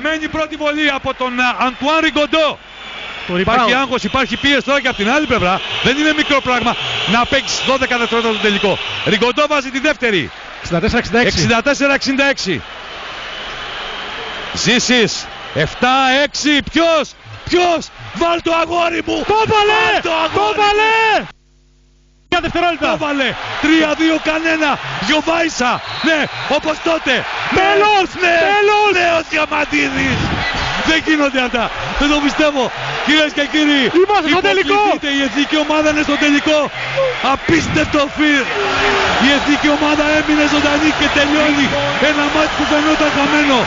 Μένει πρώτη βολή από τον Αντουάν Ριγκοντό. Υπάρχει άγχος, υπάρχει πίεση τώρα και από την άλλη πλευρά. Δεν είναι μικρό πράγμα να παίξεις 12 δευτερόλεπτα το τελικό. Ριγκοντό βάζει τη δεύτερη. 64-66. Ζήσης. 7-6. Ποιος. Βάλ το αγόρι μου. Το βάλε. Το βάλε. 3-2 κανένα. Γιοβάισα. Ναι, όπως τότε. Τέλος. Νέος Διαμαντίδης. Δεν γίνονται αυτά. Δεν το πιστεύω. Κυρίες και κύριοι, είμαστε στο τελικό. Η εθνική ομάδα είναι στο τελικό. Απίστευτο φιρ. Η εθνική ομάδα έμεινε ζωντανή και τελειώνει ένα μάτι που φαινόταν χαμένο.